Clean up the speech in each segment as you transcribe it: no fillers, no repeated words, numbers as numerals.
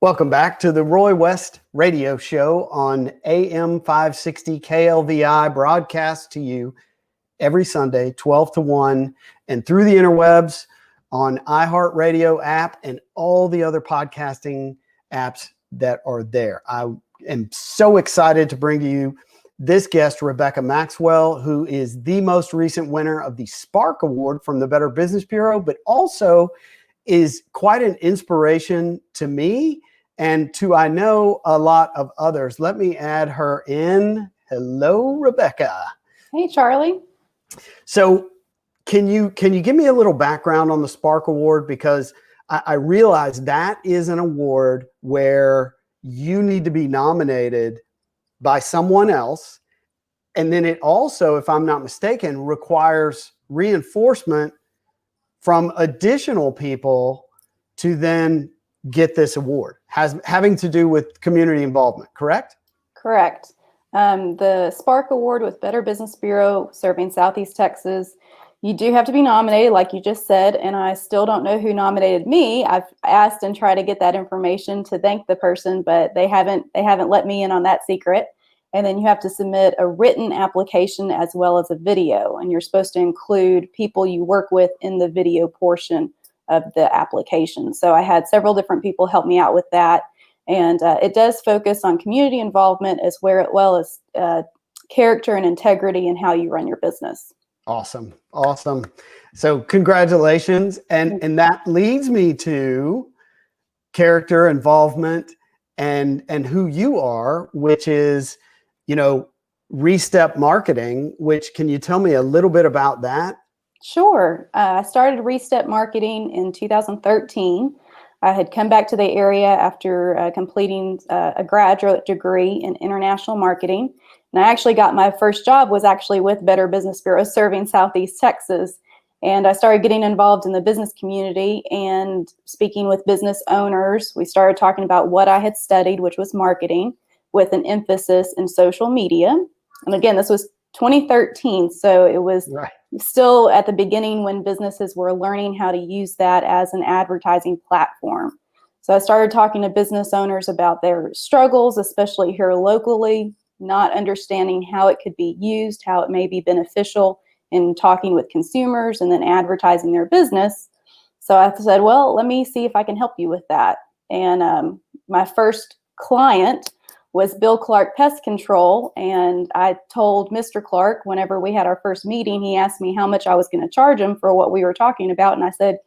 Welcome back to the Roy West Radio Show on AM 560 KLVI, broadcast to you every Sunday, 12 to 1, and through the interwebs on iHeartRadio app and all the other podcasting apps that are there. I am so excited to bring to you this guest, Rebekah Maxwell, who is the most recent winner of the Spark Award from the Better Business Bureau, but also is quite an inspiration to me and to, I know, a lot of others. Let me add her in. Hello, Rebekah. Hey, Charlie. So can you give me a little background on the Spark Award? Because I realize that is an award where you need to be nominated by someone else. And then it also, if I'm not mistaken, requires reinforcement from additional people to then get this award, having to do with community involvement, correct? Correct. The Spark Award with Better Business Bureau serving Southeast Texas, you do have to be nominated, like you just said, and I still don't know who nominated me. I've asked and tried to get that information to thank the person, but they haven't let me in on that secret. And then you have to submit a written application as well as a video, and you're supposed to include people you work with in the video portion of the application. So I had several different people help me out with that. And it does focus on community involvement as well as character and integrity and how you run your business. Awesome. So congratulations. And that leads me to character, involvement, and who you are, which is, ReStep Marketing, which, can you tell me a little bit about that? Sure. I started ReStep Marketing in 2013. I had come back to the area after completing a graduate degree in international marketing. And I actually got my first job was actually with Better Business Bureau serving Southeast Texas. And I started getting involved in the business community and speaking with business owners. We started talking about what I had studied, which was marketing, with an emphasis in social media. And again, this was 2013. So it was still at the beginning when businesses were learning how to use that as an advertising platform. So I started talking to business owners about their struggles, especially here locally, not understanding how it could be used, how it may be beneficial in talking with consumers and then advertising their business. So I said, well, let me see if I can help you with that. And my first client was Bill Clark Pest Control. And I told Mr. Clark, whenever we had our first meeting, he asked me how much I was going to charge him for what we were talking about. And I said,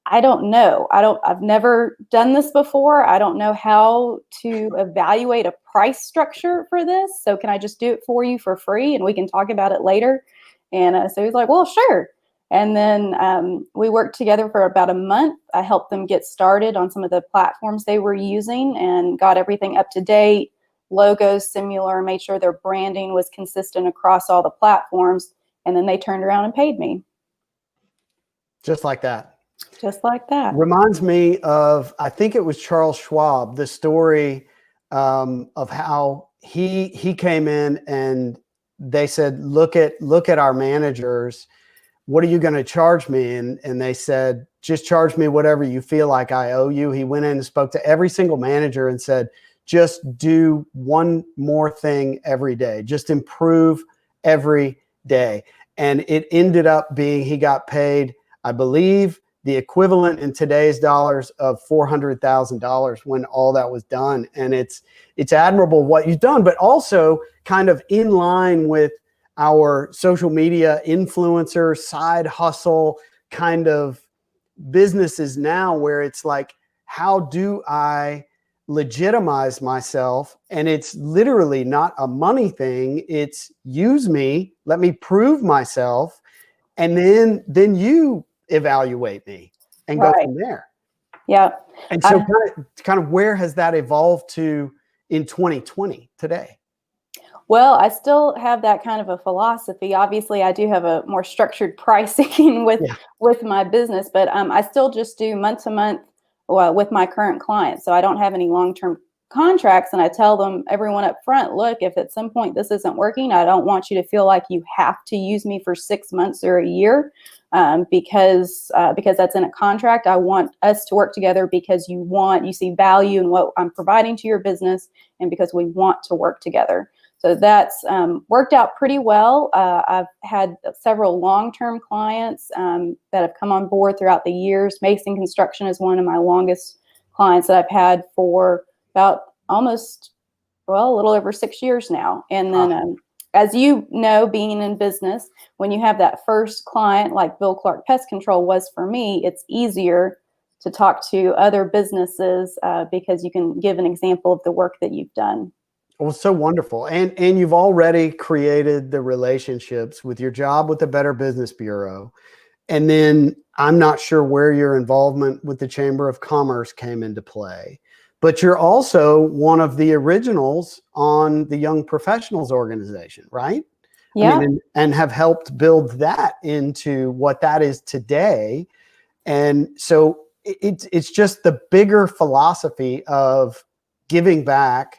I don't know. I've never done this before. I don't know how to evaluate a price structure for this. So can I just do it for you for free and we can talk about it later? And so he's like, well, sure. And then we worked together for about a month. I helped them get started on some of the platforms they were using and got everything up to date, logos similar, made sure their branding was consistent across all the platforms. And then they turned around and paid me. Just like that. Just like that. Reminds me of, I think it was Charles Schwab, the story of how he came in and they said, look at our managers. What are you going to charge me? And they said, just charge me whatever you feel like I owe you. He went in and spoke to every single manager and said, just do one more thing every day. Just improve every day. And it ended up being, he got paid, I believe, the equivalent in today's dollars of $400,000 when all that was done. And it's admirable what you've done, but also kind of in line with our social media influencer side hustle kind of businesses now, where it's like, how do I legitimize myself? And it's literally not a money thing. It's use me, let me prove myself, and then you evaluate me and go from there. Yeah. And so kind of where has that evolved to in 2020 today? Well, I still have that kind of a philosophy. Obviously, I do have a more structured pricing with my business, but I still just do month to month with my current clients. So I don't have any long-term contracts, and I tell them, everyone up front, look, if at some point this isn't working, I don't want you to feel like you have to use me for 6 months or a year, because that's in a contract. I want us to work together because you see value in what I'm providing to your business, and because we want to work together. So that's worked out pretty well. I've had several long-term clients that have come on board throughout the years. Mason Construction is one of my longest clients that I've had for about a little over 6 years now. And then, as you know, being in business, when you have that first client, like Bill Clark Pest Control was for me, it's easier to talk to other businesses because you can give an example of the work that you've done. Well, so wonderful. And you've already created the relationships with your job with the Better Business Bureau. And then I'm not sure where your involvement with the Chamber of Commerce came into play, but you're also one of the originals on the Young Professionals Organization, right? Yeah. I mean, and have helped build that into what that is today. And so it's just the bigger philosophy of giving back.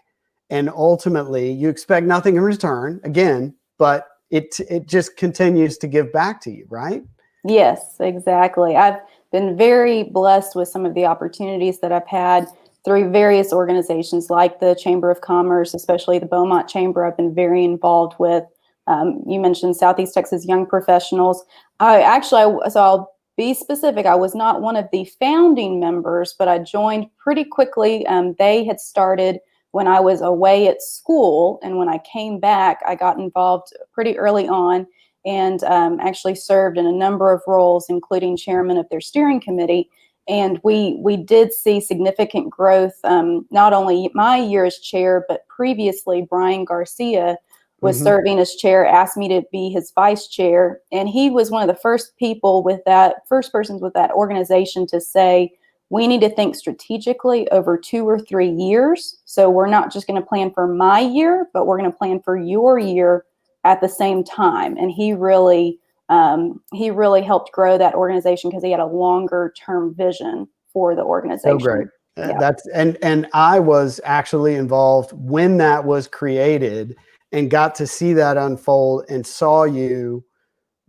And ultimately, you expect nothing in return, again, but it just continues to give back to you, right? Yes, exactly. I've been very blessed with some of the opportunities that I've had through various organizations like the Chamber of Commerce, especially the Beaumont Chamber. I've been very involved with. You mentioned Southeast Texas Young Professionals. So I'll be specific. I was not one of the founding members, but I joined pretty quickly. They had started when I was away at school, and when I came back, I got involved pretty early on, and actually served in a number of roles, including chairman of their steering committee. And we did see significant growth, not only my year as chair, but previously Brian Garcia was serving as chair, asked me to be his vice chair. And he was one of the first persons with that organization to say, we need to think strategically over 2 or 3 years. So we're not just going to plan for my year, but we're going to plan for your year at the same time. And he really helped grow that organization because he had a longer term vision for the organization. So great. Yeah. And I was actually involved when that was created and got to see that unfold and saw you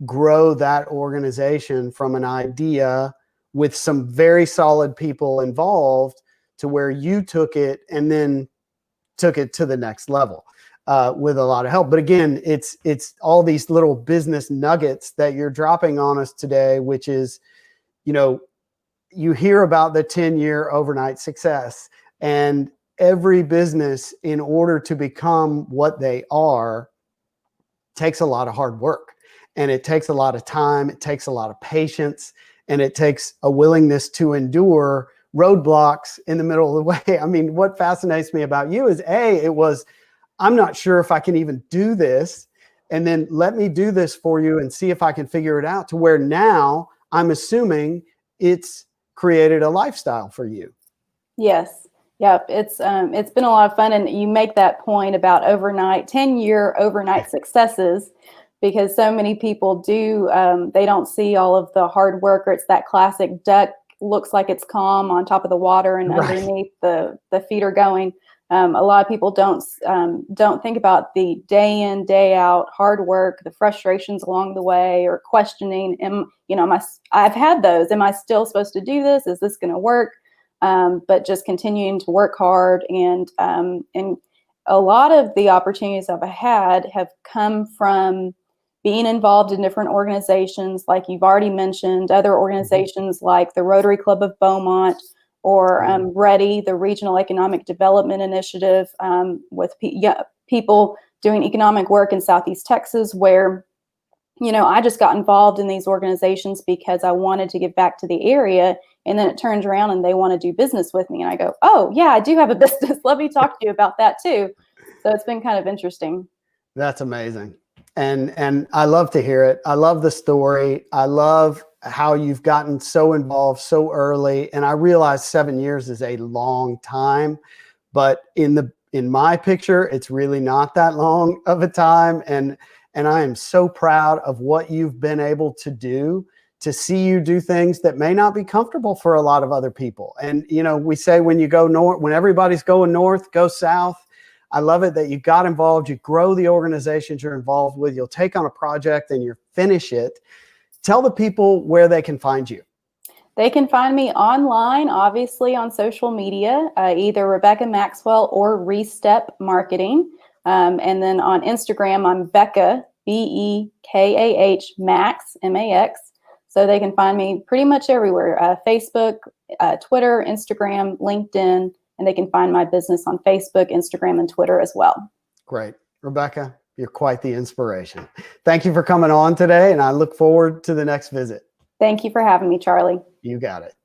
grow that organization from an idea with some very solid people involved to where you took it and then took it to the next level with a lot of help. But again, it's all these little business nuggets that you're dropping on us today, which is, you hear about the 10-year overnight success, and every business, in order to become what they are, takes a lot of hard work, and it takes a lot of time. It takes a lot of patience, and it takes a willingness to endure roadblocks in the middle of the way. I mean, what fascinates me about you is I'm not sure if I can even do this. And then let me do this for you and see if I can figure it out, to where now I'm assuming it's created a lifestyle for you. Yes. Yep. It's been a lot of fun. And you make that point about 10-year overnight successes, because so many people they don't see all of the hard work, or it's that classic duck looks like it's calm on top of the water and underneath the feet are going. A lot of people don't think about the day in, day out hard work, the frustrations along the way, or questioning, I've had those. Am I still supposed to do this? Is this going to work? But just continuing to work hard, and a lot of the opportunities I've had have come from being involved in different organizations, like you've already mentioned, other organizations like the Rotary Club of Beaumont, or READY, the Regional Economic Development Initiative, with people doing economic work in Southeast Texas, where, I just got involved in these organizations because I wanted to give back to the area. And then it turns around and they want to do business with me. And I go, oh, yeah, I do have a business. Let me talk to you about that too. So it's been kind of interesting. That's amazing. And I love to hear it. I love the story. I love how you've gotten so involved so early. And I realize 7 years is a long time, but in my picture, it's really not that long of a time. And I am so proud of what you've been able to do to see you do things that may not be comfortable for a lot of other people. And, you know, we say when you go north, when everybody's going north, go south. I love it that you got involved, you grow the organizations you're involved with, you'll take on a project and you finish it. Tell the people where they can find you. They can find me online, obviously on social media, either Rebekah Maxwell or ReStep Marketing. And then on Instagram, I'm Bekah, Bekah Max, Max. So they can find me pretty much everywhere, Facebook, Twitter, Instagram, LinkedIn, and they can find my business on Facebook, Instagram, and Twitter as well. Great. Rebekah, you're quite the inspiration. Thank you for coming on today, and I look forward to the next visit. Thank you for having me, Charlie. You got it.